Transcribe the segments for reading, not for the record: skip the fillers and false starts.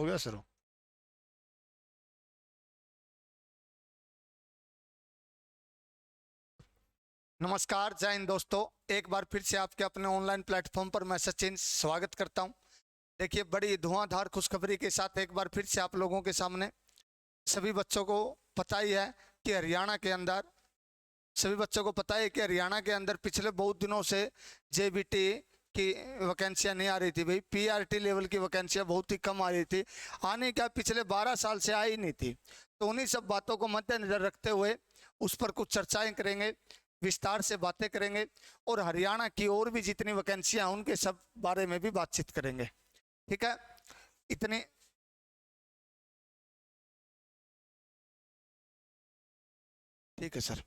हो गया शुरू। नमस्कार, जय हिंद दोस्तों। एक बार फिर से आपके अपने ऑनलाइन प्लेटफॉर्म पर मैं सचिन स्वागत करता हूं। देखिए, बड़ी धुआंधार खुशखबरी के साथ एक बार फिर से आप लोगों के सामने। सभी बच्चों को पता ही है कि हरियाणा के अंदर सभी बच्चों को पता है कि हरियाणा के अंदर पिछले बहुत दिनों से जेबीटी की वैकेंसियां नहीं आ रही थी भाई। पीआरटी लेवल की वैकेंसियां बहुत ही कम आ रही थी। आने का पिछले 12 साल से आई नहीं थी। तो उन्हीं सब बातों को मद्देनजर रखते हुए उस पर कुछ चर्चाएं करेंगे, विस्तार से बातें करेंगे और हरियाणा की और भी जितनी वैकेंसियां हैं उनके सब बारे में भी बातचीत करेंगे। ठीक है, इतनी ठीक है सर।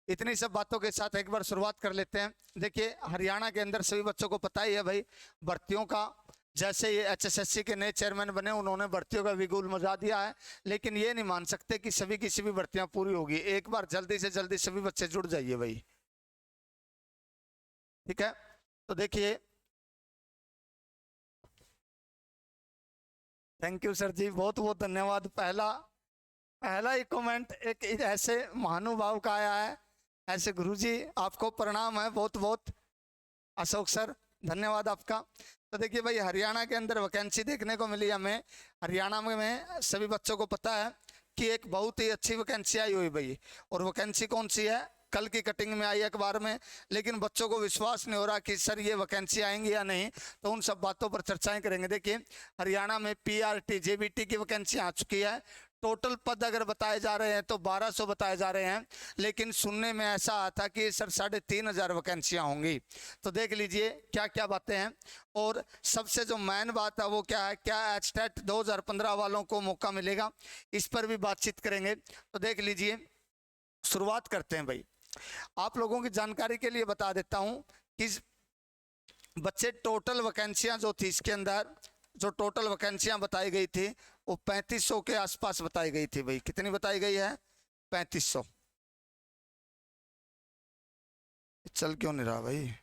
इतनी सब बातों के साथ एक बार शुरुआत कर लेते हैं। देखिए, हरियाणा के अंदर सभी बच्चों को पता ही है भाई, भर्तियों का जैसे ये एचएसएससी के नए चेयरमैन बने उन्होंने भर्तियों का बिगुल मचा दिया है। लेकिन ये नहीं मान सकते कि सभी की सभी भर्तियां पूरी होगी। एक बार जल्दी से जल्दी सभी बच्चे जुड़ जाइए भाई। ठीक है, तो देखिए, थैंक यू सर जी, बहुत बहुत धन्यवाद। पहला पहला ही कमेंट एक ऐसे महानुभाव का आया है। ऐसे गुरुजी आपको प्रणाम है बहुत बहुत। अशोक सर, धन्यवाद आपका। तो देखिए भाई, हरियाणा के अंदर वैकेंसी देखने को मिली हमें। हरियाणा में सभी बच्चों को पता है कि एक बहुत ही अच्छी वैकेंसी आई हुई भाई। और वैकेंसी कौन सी है? कल की कटिंग में आई अखबार में। लेकिन बच्चों को विश्वास नहीं हो रहा कि सर ये वैकेंसी आएंगी या नहीं। तो उन सब बातों पर चर्चाएं करेंगे। देखिए, हरियाणा में पीआरटी जेबीटी की वैकेंसी आ चुकी है। टोटल पद अगर बताए जा रहे हैं तो 1200 बताए जा रहे हैं। लेकिन सुनने में ऐसा आता कि सर 3500 वैकेंसियां होंगी। तो देख लीजिए क्या क्या बातें हैं। और सबसे जो मेन बात है वो क्या है, क्या एचटेट 2015 वालों को मौका मिलेगा, इस पर भी बातचीत करेंगे। तो देख लीजिए, शुरुआत करते हैं भाई। आप लोगों की जानकारी के लिए बता देता हूं कि बच्चे टोटल वैकेंसियां जो थी इसके अंदर, जो टोटल वैकेंसियां बताई गई थी वो 3500 के आसपास बताई गई थी भाई। कितनी बताई गई है? 3500। चल क्यों नहीं रहा भाई?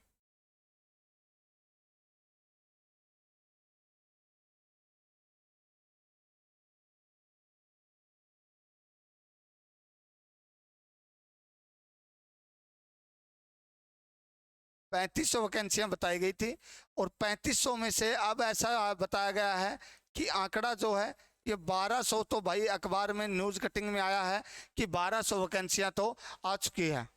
पैंतीस सौ वैकेंसियां बताई गई थी। और 3500 में से अब ऐसा बताया गया है कि आंकड़ा जो है ये 1200, तो भाई अखबार में न्यूज कटिंग में आया है कि 1200 वैकेंसियां तो आ चुकी है।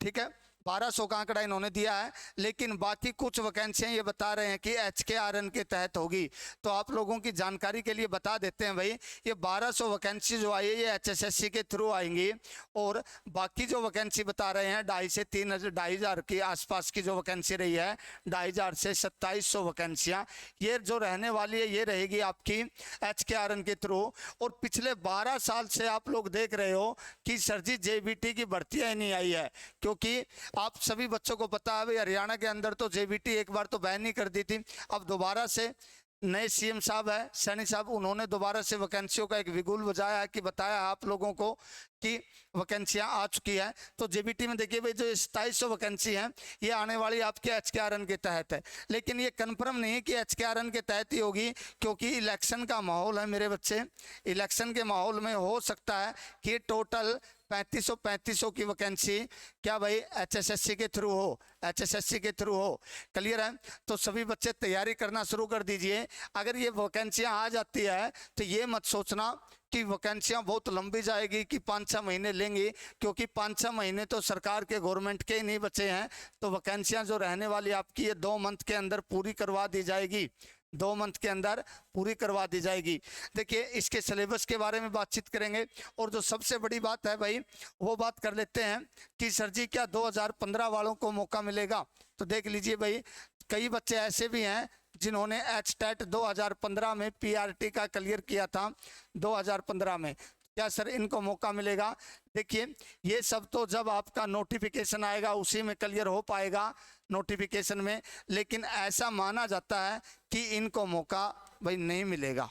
ठीक है, 1200 का आंकड़ा इन्होंने दिया है। लेकिन बाकी कुछ वैकेंसियां ये बता रहे हैं कि HKRN के तहत होगी। तो आप लोगों की जानकारी के लिए बता देते हैं भाई, ये 1200 वैकेंसी जो आई है ये HSSC के थ्रू आएंगी। और बाकी जो वैकेंसी बता रहे हैं 2,500 से 3,000 2,500 के आसपास की जो वैकेंसी रही है, 2,500 से 2,700 वैकेंसियां ये जो रहने वाली है ये रहेगी आपकी HKRN के थ्रू। और पिछले 12 साल से आप लोग देख रहे हो कि सर जी JBT की भर्तियां नहीं आई है। क्योंकि आप सभी बच्चों को पता है भाई, हरियाणा के अंदर तो जेबीटी एक बार तो बैन ही कर दी थी। अब दोबारा से नए सीएम साहब है सैनी साहब, उन्होंने दोबारा से वैकेंसियों का एक बिगुल बजाया कि बताया आप लोगों को कि वैकेंसियां आ चुकी है। तो जेबीटी में देखिए भाई, जो 2700 वैकेंसी है ये आने वाली आपके HKRN के तहत है। लेकिन ये कंफर्म नहीं है कि HKRN के तहत ही होगी, क्योंकि इलेक्शन का माहौल है मेरे बच्चे। इलेक्शन के माहौल में हो सकता है कि टोटल 3500 की वैकेंसी क्या भाई HSSC के थ्रू हो, HSSC के थ्रू हो। क्लियर है? तो सभी बच्चे तैयारी करना शुरू कर दीजिए। अगर ये वैकेंसियां आ जाती है तो ये मत सोचना कि वैकेंसियां बहुत लंबी जाएगी कि 5-6 महीने लेंगी, क्योंकि 5-6 महीने तो सरकार के गवर्नमेंट के ही नहीं बचे हैं। तो वैकेंसियां जो रहने वाली आपकी ये 2 मंथ के अंदर पूरी करवा दी जाएगी। 2 मंथ के अंदर पूरी करवा दी जाएगी। देखिए, इसके सिलेबस के बारे में बातचीत करेंगे। और जो सबसे बड़ी बात है भाई वो बात कर लेते हैं कि सर जी क्या 2015 वालों को मौका मिलेगा? तो देख लीजिए भाई, कई बच्चे ऐसे भी हैं जिन्होंने HTET 2015 में PRT का क्लियर किया था 2015 में। क्या सर इनको मौका मिलेगा? देखिए, ये सब तो जब आपका नोटिफिकेशन आएगा उसी में क्लियर हो पाएगा, नोटिफिकेशन में। लेकिन ऐसा माना जाता है कि इनको मौका भाई नहीं मिलेगा।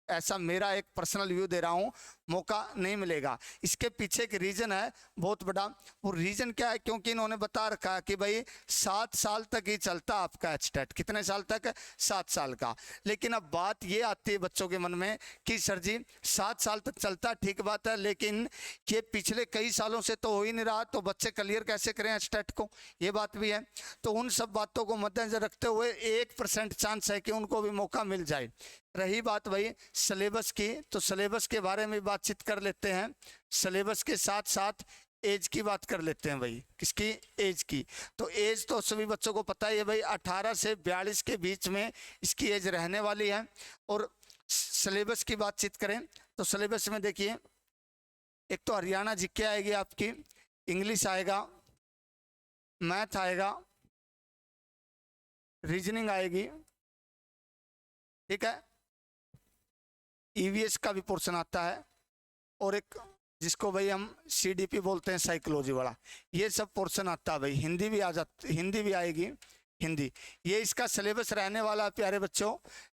ऐसा मेरा एक पर्सनल व्यू दे रहा हूँ, मौका नहीं मिलेगा। इसके पीछे एक रीज़न है बहुत बड़ा। वो रीज़न क्या है? क्योंकि इन्होंने बता रखा है कि भाई 7 साल तक ही चलता आपका एचटेट। कितने साल तक? 7 साल का। लेकिन अब बात ये आती है बच्चों के मन में कि सर जी 7 साल तक चलता, ठीक बात है, लेकिन ये पिछले कई सालों से तो हो ही नहीं रहा, तो बच्चे क्लियर कैसे करें एचटेट को? ये बात भी है। तो उन सब बातों को मद्देनजर रखते हुए 1% चांस है कि उनको भी मौका मिल जाए। रही बात वही सिलेबस की, तो सिलेबस के बारे में बातचीत कर लेते हैं। सिलेबस के साथ साथ एज की बात कर लेते हैं भाई। किसकी? एज की। तो एज तो सभी बच्चों को पता ही है भाई, 18 से 42 के बीच में इसकी एज रहने वाली है। और सिलेबस की बातचीत करें तो सिलेबस में देखिए, एक तो हरियाणा जीके आएगी आपकी, इंग्लिश आएगा, मैथ आएगा, रीजनिंग आएगी, ठीक है, ईवीएस का भी पोर्शन आता है, और एक जिसको भाई हम सीडीपी बोलते हैं साइकोलॉजी वाला, ये सब पोर्शन आता है भाई। हिंदी भी आ जाती, हिंदी भी आएगी, हिंदी। ये इसका सिलेबस रहने वाला है प्यारे बच्चों।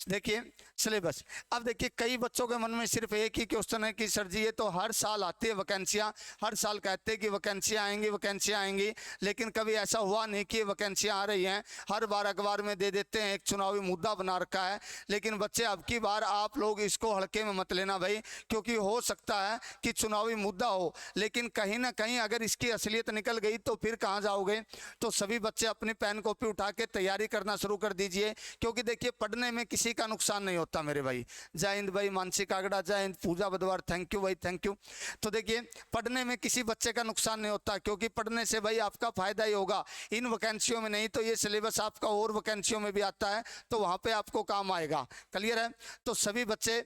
देखिए सिलेबस, अब देखिए कई बच्चों के मन में सिर्फ एक ही क्वेश्चन है कि सर जी ये तो हर साल आती है वैकेंसियां, हर साल कहते हैं कि वैकेंसियां आएंगी, वैकेंसियां आएंगी, लेकिन कभी ऐसा हुआ नहीं कि वैकेंसियां आ रही हैं। हर बार अखबार में दे देते हैं, एक चुनावी मुद्दा बना रखा है। लेकिन बच्चे अब की बार आप लोग इसको हल्के में मत लेना भाई, क्योंकि हो सकता है कि चुनावी मुद्दा हो, लेकिन कहीं ना कहीं अगर इसकी असलियत निकल गई तो फिर कहाँ जाओगे? तो सभी बच्चे अपनी पेन कॉपी उठा के तैयारी करना शुरू कर दीजिए, क्योंकि देखिए पढ़ने में किसी का नुकसान नहीं होता मेरे भाई। जय हिंद भाई, मानसी कागड़ा, जय हिंद, पूजा बदवार, थैंक यू भाई, थैंक यू। तो देखिए पढ़ने में किसी बच्चे का नुकसान नहीं होता, क्योंकि पढ़ने से भाई आपका फायदा ही होगा। इन वैकेंसियों में नहीं तो ये सिलेबस आपका और वैकेंसियों में भी आता है, तो वहां पे आपको काम आएगा। क्लियर है? तो सभी बच्चे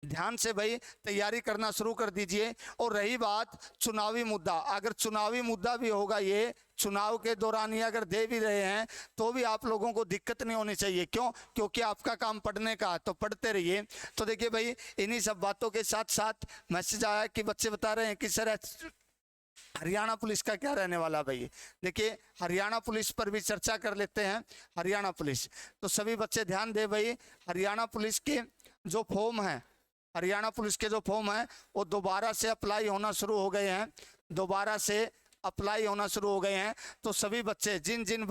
ध्यान से भाई तैयारी करना शुरू कर दीजिए। और रही बात चुनावी मुद्दा, अगर चुनावी मुद्दा भी होगा, ये चुनाव के दौरान ही अगर दे भी रहे हैं तो भी आप लोगों को दिक्कत नहीं होनी चाहिए। क्यों? क्योंकि आपका काम पढ़ने का, तो पढ़ते रहिए। तो देखिए भाई इन्हीं सब बातों के साथ साथ मैसेज आया कि बच्चे बता रहे हैं कि सर हरियाणा पुलिस का क्या रहने वाला भाई। देखिए हरियाणा पुलिस पर भी चर्चा कर लेते हैं। हरियाणा पुलिस, तो सभी बच्चे ध्यान दे भाई, हरियाणा पुलिस के जो फॉर्म है, हरियाणा पुलिस के जो फॉर्म है वो दोबारा से अप्लाई होना शुरू हो गए हैं, दोबारा से अप्लाई होना शुरू हो गए हैं। तो सभी बच्चे, जिन जिन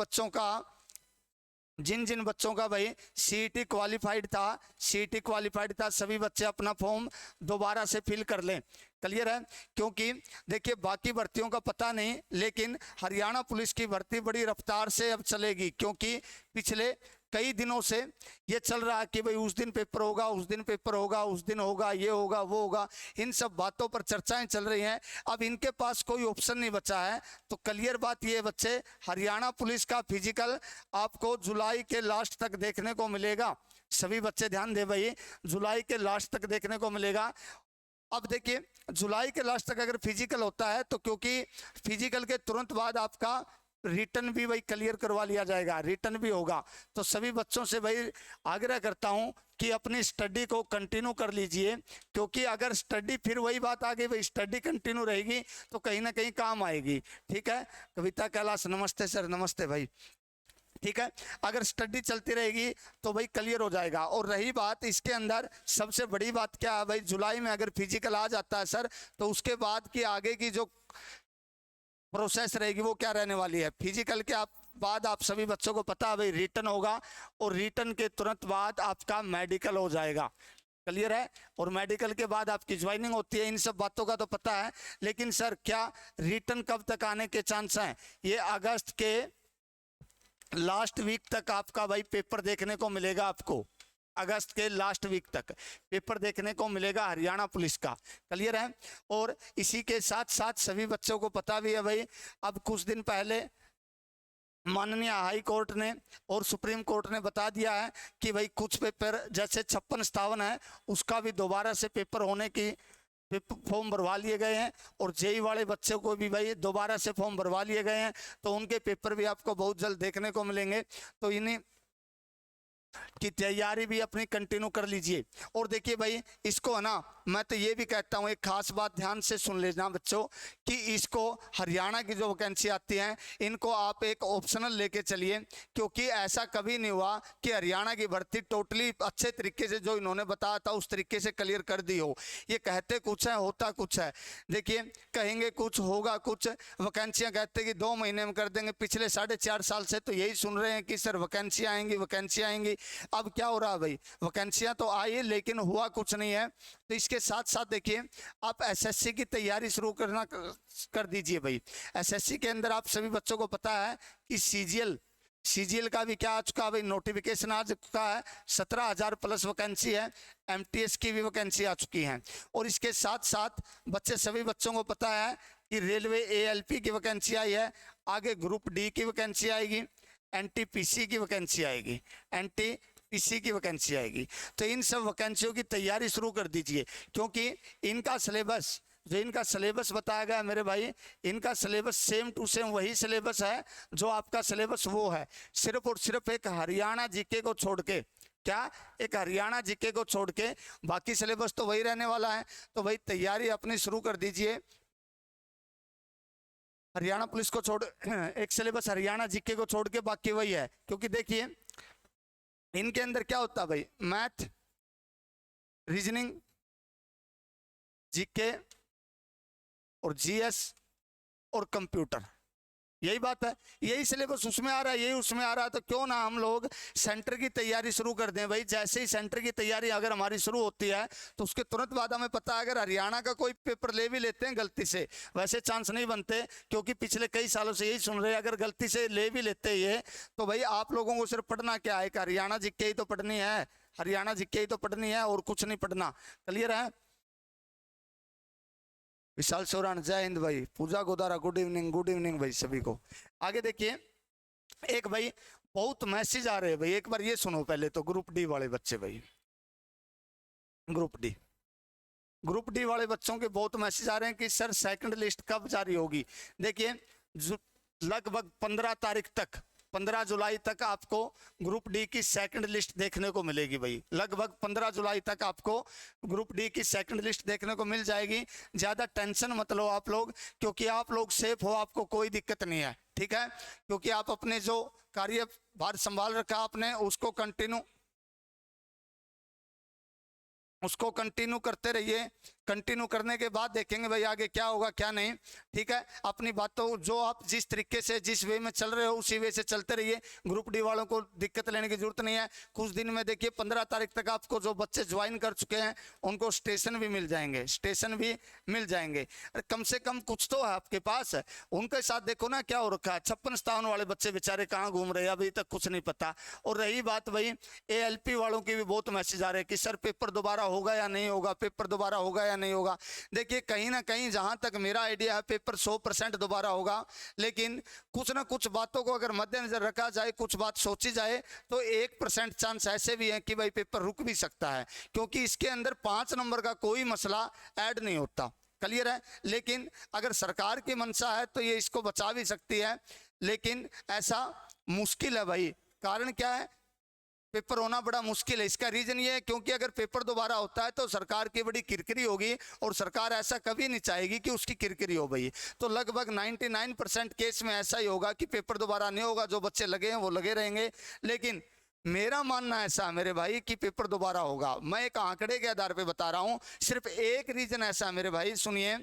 बच्चों का भाई सीईटी क्वालिफाइड था, सभी बच्चे अपना फॉर्म दोबारा से फिल कर लें। क्लियर है? क्योंकि देखिए बाकी भर्तियों का पता नहीं, लेकिन हरियाणा पुलिस की भर्ती बड़ी रफ्तार से अब चलेगी, क्योंकि पिछले कई दिनों से ये चल रहा है कि भाई उस दिन पेपर होगा, उस दिन पेपर होगा, उस दिन होगा, ये होगा, वो होगा, इन सब बातों पर चर्चाएं चल रही हैं। अब इनके पास कोई ऑप्शन नहीं बचा है। तो क्लियर बात ये बच्चे, हरियाणा पुलिस का फिजिकल आपको जुलाई के लास्ट तक देखने को मिलेगा। सभी बच्चे ध्यान दे भाई, जुलाई के लास्ट तक देखने को मिलेगा। अब देखिए जुलाई के लास्ट तक अगर फिजिकल होता है तो क्योंकि फिजिकल के तुरंत बाद आपका रिटर्न भी भाई क्लियर करवा लिया जाएगा, रिटर्न भी होगा। तो सभी बच्चों से भाई आग्रह करता हूं कि अपनी स्टडी को कंटिन्यू कर लीजिए, क्योंकि अगर स्टडी, फिर वही बात आ गई भाई, स्टडी कंटिन्यू रहेगी तो कहीं ना कहीं काम आएगी। ठीक है? कविता कैलाश, नमस्ते सर, नमस्ते भाई। ठीक है, अगर स्टडी चलती रहेगी तो भाई क्लियर हो जाएगा। और रही बात इसके अंदर सबसे बड़ी बात क्या है भाई, जुलाई में अगर फिजिकल आ जाता है सर, तो उसके बाद की आगे की जो प्रोसेस रहेगी वो क्या रहने वाली है। फिजिकल के बाद आप सभी बच्चों को पता है भाई रिटर्न होगा, और रिटर्न के तुरंत बाद आपका मेडिकल हो जाएगा। क्लियर है? और मेडिकल के बाद आपकी ज्वाइनिंग होती है। इन सब बातों का तो पता है, लेकिन सर क्या रिटर्न कब तक आने के चांस हैं? ये अगस्त के लास्ट वीक तक आपका भाई पेपर देखने को मिलेगा। आपको अगस्त के लास्ट वीक तक पेपर देखने को मिलेगा हरियाणा पुलिस का। क्लियर है? और इसी के साथ साथ सभी बच्चों को पता भी है भाई, अब कुछ दिन पहले माननीय हाई कोर्ट ने और सुप्रीम कोर्ट ने बता दिया है कि भाई कुछ पेपर जैसे 56-57 है, उसका भी दोबारा से पेपर होने की फॉर्म भरवा लिए गए हैं। और जेई वाले बच्चों को भी भाई दोबारा से फॉर्म भरवा लिए गए हैं, तो उनके पेपर भी आपको बहुत जल्द देखने को मिलेंगे। तो इन्हीं की तैयारी भी अपनी कंटिन्यू कर लीजिए। और देखिए भाई इसको है ना मैं तो ये भी कहता हूँ, एक खास बात ध्यान से सुन लेना बच्चों, कि इसको हरियाणा की जो वैकेंसी आती हैं इनको आप एक ऑप्शनल लेके चलिए, क्योंकि ऐसा कभी नहीं हुआ कि हरियाणा की भर्ती टोटली अच्छे तरीके से जो इन्होंने बताया था उस तरीके से क्लियर कर दी हो। ये कहते कुछ है, होता कुछ है। देखिए, कहेंगे कुछ, होगा कुछ। वैकेंसियां कहते कि 2 महीने में कर देंगे। पिछले 4.5 साल से तो यही सुन रहे हैं कि सर वैकेंसियां आएंगी, वैकेंसियां आएंगी। अब क्या हो रहा है भाई, वैकेंसियां तो आई लेकिन हुआ कुछ नहीं है। तो इसके साथ साथ देखिए, आप एसएससी की तैयारी शुरू करना कर दीजिए भाई। एसएससी के अंदर आप सभी बच्चों को पता है कि सीजीएल का भी क्या आ चुका है भाई, नोटिफिकेशन आ चुका है। 17,000 प्लस वैकेंसी है। एमटीएस की भी वैकेंसी आ चुकी है। और इसके साथ साथ सभी बच्चों को पता है कि रेलवे एएलपी की वैकेंसी आई है। आगे ग्रुप डी की वैकेंसी आएगी, एनटीपीसी की वैकेंसी आएगी, एनटीपीसी की वैकेंसी आएगी। तो इन सब वैकेंसियों की तैयारी शुरू कर दीजिए, क्योंकि इनका सिलेबस, जो इनका सिलेबस बताया गया मेरे भाई, इनका सिलेबस सेम टू सेम वही सिलेबस है जो आपका सिलेबस वो है। सिर्फ और सिर्फ एक हरियाणा जीके को छोड़ के, क्या, एक हरियाणा जीके को छोड़ के बाकी सिलेबस तो वही रहने वाला है। तो भाई तैयारी अपनी शुरू कर दीजिए। हरियाणा पुलिस को छोड़, एक सिलेबस हरियाणा जीके को छोड़ के बाकी वही है। क्योंकि देखिए इनके अंदर क्या होता है भाई, मैथ, रीजनिंग, जीके और जीएस और कंप्यूटर, यही बात है। यही सिलेबस उसमें आ रहा है, यही उसमें आ रहा है। तो क्यों ना हम लोग सेंटर की तैयारी शुरू कर दें भाई। जैसे ही सेंटर की तैयारी अगर हमारी शुरू होती है तो उसके तुरंत बाद हमें पता है, अगर हरियाणा का कोई पेपर ले भी लेते हैं गलती से, वैसे चांस नहीं बनते क्योंकि पिछले कई सालों से यही सुन रहे हैं, अगर गलती से ले भी लेते ये, तो भाई आप लोगों को सिर्फ पढ़ना क्या है, हरियाणा जीके ही तो पढ़नी है, हरियाणा जीके ही तो पढ़नी है और कुछ नहीं पढ़ना। क्लियर है? विशाल चौरान, जय हिंद भाई। पूजा गोदारा, गुड इवनिंग भाई सभी को। आगे देखिए, एक भाई बहुत मैसेज आ रहे हैं भाई, एक बार ये सुनो पहले तो। ग्रुप डी वाले बच्चे भाई, ग्रुप डी वाले बच्चों के बहुत मैसेज आ रहे हैं कि सर सेकंड लिस्ट कब जारी होगी। देखिए, लगभग 15 तारीख तक, 15 जुलाई तक आपको ग्रुप डी की सेकंड लिस्ट देखने को मिलेगी भाई। लगभग 15 जुलाई तक आपको ग्रुप डी की सेकंड लिस्ट देखने को मिल जाएगी। ज़्यादा टेंशन मत लो आप लोग, क्योंकि आप लोग सेफ हो, आपको कोई दिक्कत नहीं है, ठीक है। क्योंकि आप अपने जो कार्यभार संभाल रखा आपने उसको कंटिन्यू करते रहिए। कंटिन्यू करने के बाद देखेंगे भाई आगे क्या होगा क्या नहीं, ठीक है। अपनी बातों, जो आप जिस तरीके से जिस वे में चल रहे हो उसी वे से चलते रहिए। ग्रुप डी वालों को दिक्कत लेने की जरूरत नहीं है। कुछ दिन में देखिए 15 तारीख तक आपको जो बच्चे ज्वाइन कर चुके हैं उनको स्टेशन भी मिल जाएंगे, कम से कम कुछ तो है आपके पास। उनके साथ देखो ना क्या हो रखा है, 56-57 वाले बच्चे बेचारे कहाँ घूम रहे हैं, अभी तक कुछ नहीं पता। और रही बात भाई एएलपी वालों की भी बहुत मैसेज आ रहे हैं कि सर पेपर दोबारा होगा या नहीं होगा, पेपर दोबारा होगा या नहीं होगा। देखिए, कहीं ना कहीं जहां तक मेरा आइडिया है पेपर 100% दोबारा होगा, लेकिन कुछ ना कुछ बातों को अगर मद्देनजर रखा जाए, कुछ बात सोची जाए, तो 1% चांस ऐसे भी है कि भाई पेपर रुक भी सकता है, क्योंकि इसके अंदर 5 नंबर का कोई मसला ऐड नहीं होता। क्लियर है? लेकिन अगर सरकार की मंशा है तो ये इसको बचा भी सकती है, लेकिन ऐसा मुश्किल है भाई। कारण क्या है, पेपर होना बड़ा मुश्किल है। इसका रीजन ये है क्योंकि अगर पेपर दोबारा होता है तो सरकार की बड़ी किरकिरी होगी, और सरकार ऐसा कभी नहीं चाहेगी कि उसकी किरकिरी हो भाई। तो लगभग 99% केस में ऐसा ही होगा कि पेपर दोबारा नहीं होगा, जो बच्चे लगे हैं वो लगे रहेंगे। लेकिन मेरा मानना ऐसा है मेरे भाई कि पेपर दोबारा होगा। मैं एक आंकड़े के आधार पे बता रहा हूं। सिर्फ एक रीजन ऐसा है मेरे भाई, सुनिए,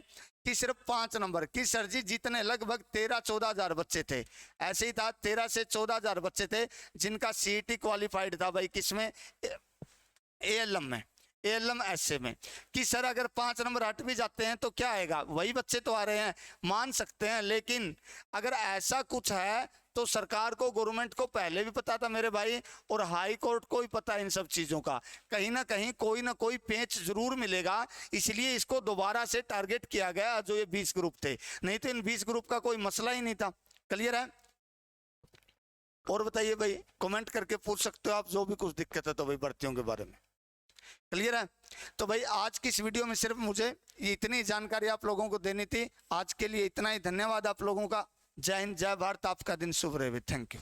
कि सिर्फ 5 नंबर की सर जी जितने लगभग 13-14 हजार बच्चे थे, ऐसे ही था 13 से 14 हजार बच्चे थे जिनका सीईटी क्वालिफाइड था भाई, किसमें, एएलएम में, एएलएम एसए में। कि सर अगर 5 नंबर हट भी जाते हैं तो क्या आएगा, वही बच्चे तो आ रहे हैं, मान सकते हैं। लेकिन अगर ऐसा कुछ है तो सरकार को, गवर्नमेंट को पहले भी पता था मेरे भाई, और हाई कोर्ट को भी पता है इन सब चीज़ों का। कहीं ना कहीं कोई ना कोई पेच जरूर मिलेगा, इसलिए इसको दोबारा से टारगेट किया गया जो ये 20 ग्रुप थे, नहीं तो इन 20 ग्रुप का कोई मसला ही नहीं था। क्लियर है? और बताइए भाई, कमेंट करके पूछ सकते हो आप जो भी कुछ दिक्कत है तो भाई भर्तियों के बारे में। क्लियर है? तो भाई आज की इस वीडियो में सिर्फ मुझे ये इतनी जानकारी आप लोगों को देनी थी। आज के लिए इतना ही, धन्यवाद आप लोगों का। जय हिंद, जय भारत, आपका दिन शुभ रहे। Thank you.